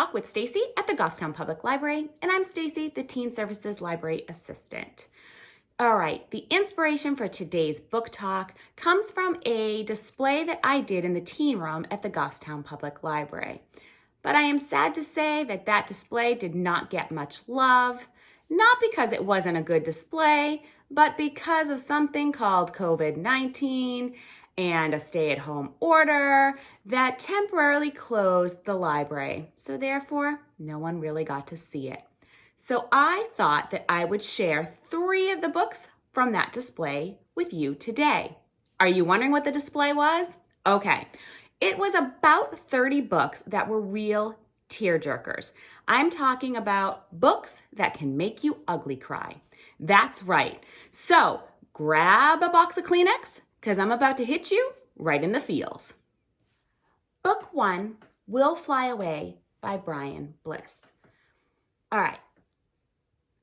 Talk with Stacey at the Goffstown Public Library, and I'm Stacey, the Teen Services Library Assistant. All right, the inspiration for today's book talk comes from a display that I did in the teen room at the Goffstown Public Library. But I am sad to say that that display did not get much love, not because it wasn't a good display, but because of something called COVID-19 and a stay-at-home order that temporarily closed the library. So therefore, no one really got to see it. So I thought that I would share 3 of the books from that display with you today. Are you wondering what the display was? Okay, it was about 30 books that were real tearjerkers. I'm talking about books that can make you ugly cry. That's right. So grab a box of Kleenex, because I'm about to hit you right in the feels. Book 1, We'll Fly Away by Bryan Bliss. All right.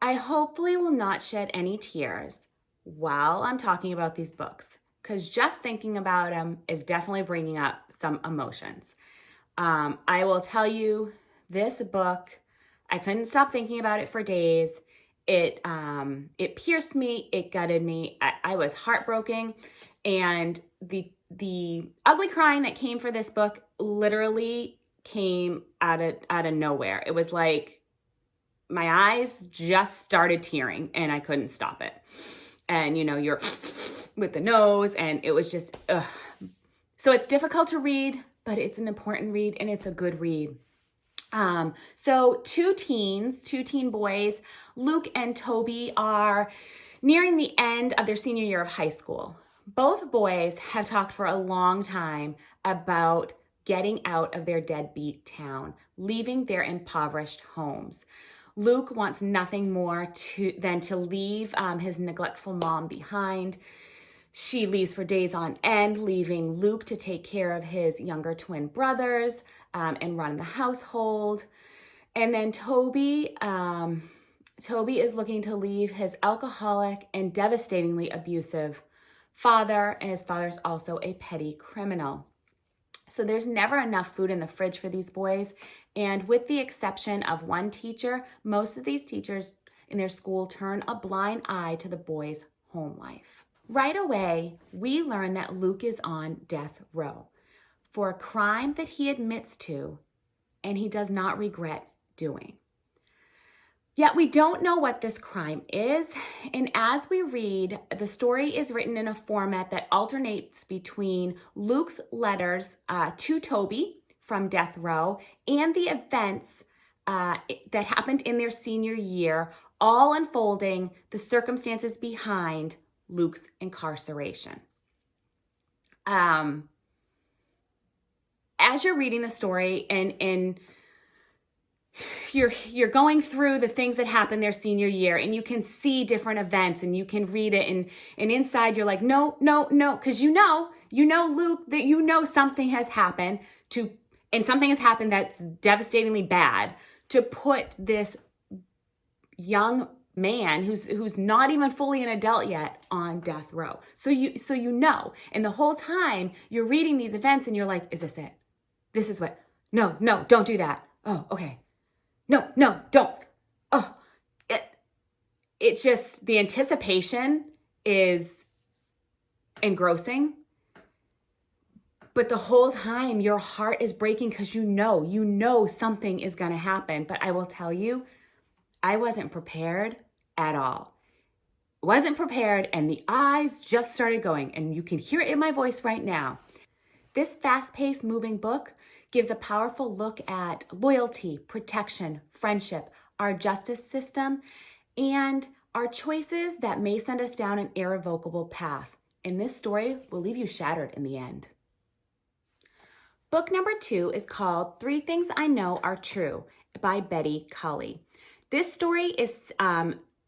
I hopefully will not shed any tears while I'm talking about these books, because just thinking about them is definitely bringing up some emotions. I will tell you, this book, I couldn't stop thinking about it for days. It pierced me, it gutted me. I was heartbroken, and the ugly crying that came for this book literally came out of nowhere. It was like my eyes just started tearing and I couldn't stop it. And you're with the nose, and it was just, ugh. So it's difficult to read, but it's an important read and it's a good read. So 2 teen boys, Luke and Toby, are nearing the end of their senior year of high school. Both boys have talked for a long time about getting out of their deadbeat town, leaving their impoverished homes. Luke wants nothing more than to leave his neglectful mom behind. She leaves for days on end, leaving Luke to take care of his younger twin brothers and run the household. And then Toby is looking to leave his alcoholic and devastatingly abusive father, and his father's also a petty criminal. So there's never enough food in the fridge for these boys. And with the exception of one teacher, most of these teachers in their school turn a blind eye to the boys' home life. Right away, we learn that Luke is on death row for a crime that he admits to and he does not regret doing. Yet we don't know what this crime is, and as we read, the story is written in a format that alternates between Luke's letters to Toby from death row and the events that happened in their senior year, all unfolding the circumstances behind Luke's incarceration. As you're reading the story and you're going through the things that happened their senior year, and you can see different events and you can read it, and inside you're like, no, because you know, Luke, that something has happened and something has happened that's devastatingly bad to put this young man who's not even fully an adult yet on death row. So you know, and the whole time you're reading these events and you're like, is this it? This is what? No, don't do that. Oh, okay. No, don't. Oh, it's just, the anticipation is engrossing. But the whole time your heart is breaking because you know something is going to happen. But I will tell you, I wasn't prepared at all. Wasn't prepared, and the eyes just started going, and you can hear it in my voice right now. This fast-paced moving book gives a powerful look at loyalty, protection, friendship, our justice system, and our choices that may send us down an irrevocable path. And this story will leave you shattered in the end. Book number 2 is called 3 Things I Know Are True by Betty Culley. This story is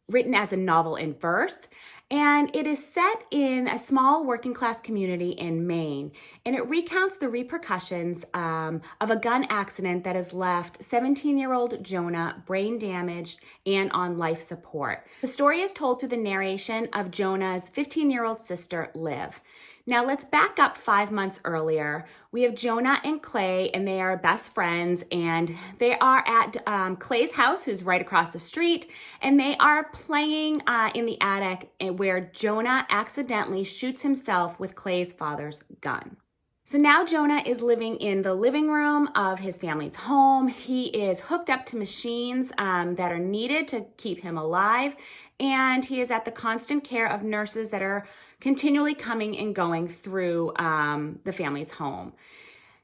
written as a novel in verse, and it is set in a small working class community in Maine, and it recounts the repercussions of a gun accident that has left 17-year-old Jonah brain damaged and on life support. The story is told through the narration of Jonah's 15-year-old sister, Liv. Now let's back up 5 months earlier. We have Jonah and Clay, and they are best friends, and they are at Clay's house, who's right across the street, and they are playing in the attic where Jonah accidentally shoots himself with Clay's father's gun. So now Jonah is living in the living room of his family's home. He is hooked up to machines that are needed to keep him alive, and he is at the constant care of nurses that are continually coming and going through the family's home.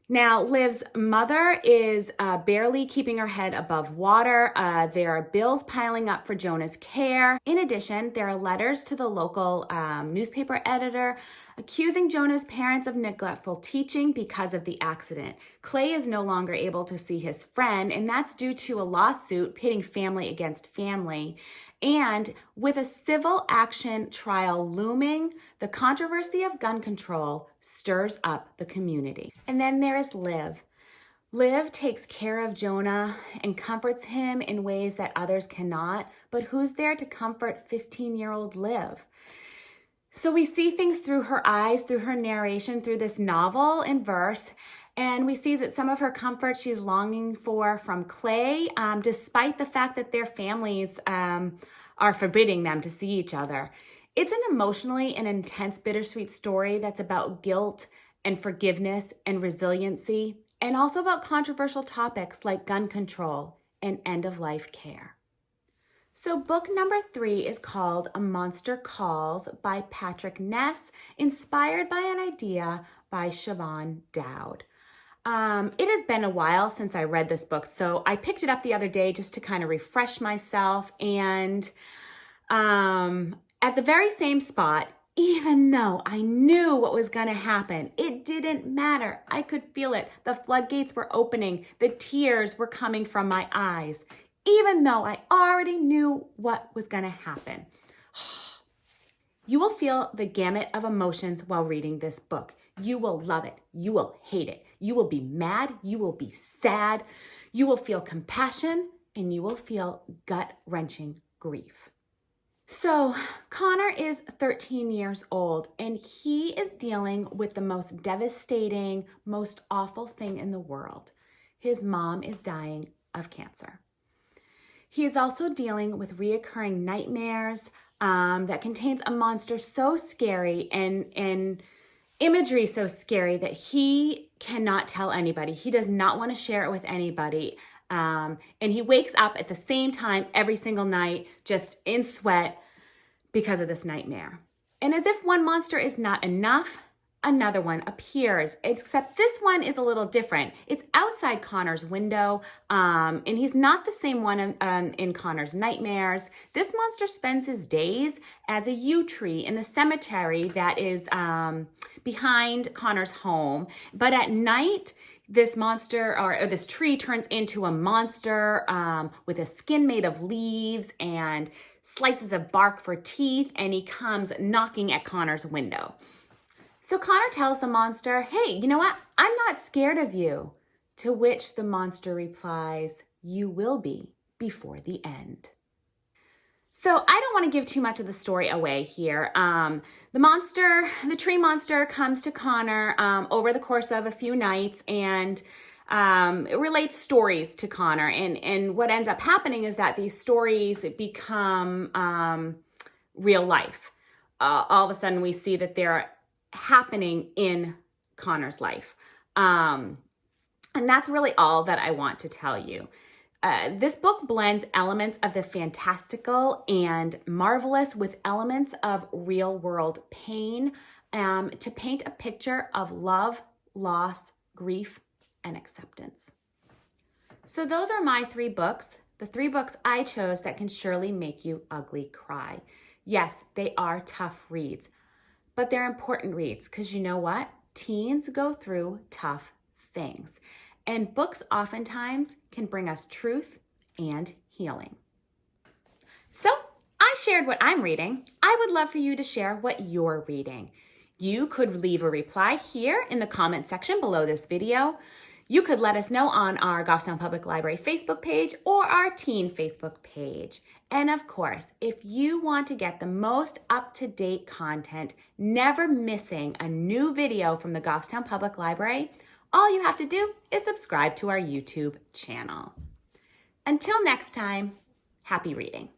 Now, Liv's mother is barely keeping her head above water. There are bills piling up for Jonah's care. In addition, there are letters to the local newspaper editor accusing Jonah's parents of neglectful teaching because of the accident. Clay is no longer able to see his friend, and that's due to a lawsuit pitting family against family. And with a civil action trial looming, the controversy of gun control stirs up the community. And then there is Liv. Liv takes care of Jonah and comforts him in ways that others cannot, but who's there to comfort 15-year-old Liv? So we see things through her eyes, through her narration, through this novel in verse, and we see that some of her comfort she's longing for from Clay, despite the fact that their families are forbidding them to see each other. It's an emotionally and intense bittersweet story that's about guilt and forgiveness and resiliency, and also about controversial topics like gun control and end-of-life care. So book number 3 is called A Monster Calls by Patrick Ness, inspired by an idea by Siobhan Dowd. It has been a while since I read this book, so I picked it up the other day just to kind of refresh myself. And at the very same spot, even though I knew what was going to happen, it didn't matter. I could feel it. The floodgates were opening. The tears were coming from my eyes, even though I already knew what was going to happen. You will feel the gamut of emotions while reading this book. You will love it. You will hate it. You will be mad. You will be sad. You will feel compassion, and you will feel gut-wrenching grief. So Connor is 13 years old, and he is dealing with the most devastating, most awful thing in the world. His mom is dying of cancer. He is also dealing with reoccurring nightmares that contains a monster so scary and imagery so scary that he cannot tell anybody. He does not want to share it with anybody. And he wakes up at the same time every single night, just in sweat because of this nightmare. And as if one monster is not enough, another one appears, except this one is a little different. It's outside Connor's window, and he's not the same one in Connor's nightmares. This monster spends his days as a yew tree in the cemetery that is behind Connor's home. But at night, this monster or this tree turns into a monster with a skin made of leaves and slices of bark for teeth, and he comes knocking at Connor's window. So Connor tells the monster, "Hey, you know what? I'm not scared of you." To which the monster replies, "You will be before the end." So I don't want to give too much of the story away here. The tree monster comes to Connor over the course of a few nights, and it relates stories to Connor. And what ends up happening is that these stories become real life. All of a sudden we see that they're happening in Connor's life. And that's really all that I want to tell you. This book blends elements of the fantastical and marvelous with elements of real-world pain to paint a picture of love, loss, grief, and acceptance. So those are my 3 books, the 3 books I chose that can surely make you ugly cry. Yes, they are tough reads, but they're important reads because you know what? Teens go through tough things. And books oftentimes can bring us truth and healing. So I shared what I'm reading. I would love for you to share what you're reading. You could leave a reply here in the comment section below this video. You could let us know on our Goffstown Public Library Facebook page or our teen Facebook page. And of course, if you want to get the most up-to-date content, never missing a new video from the Goffstown Public Library, all you have to do is subscribe to our YouTube channel. Until next time, happy reading.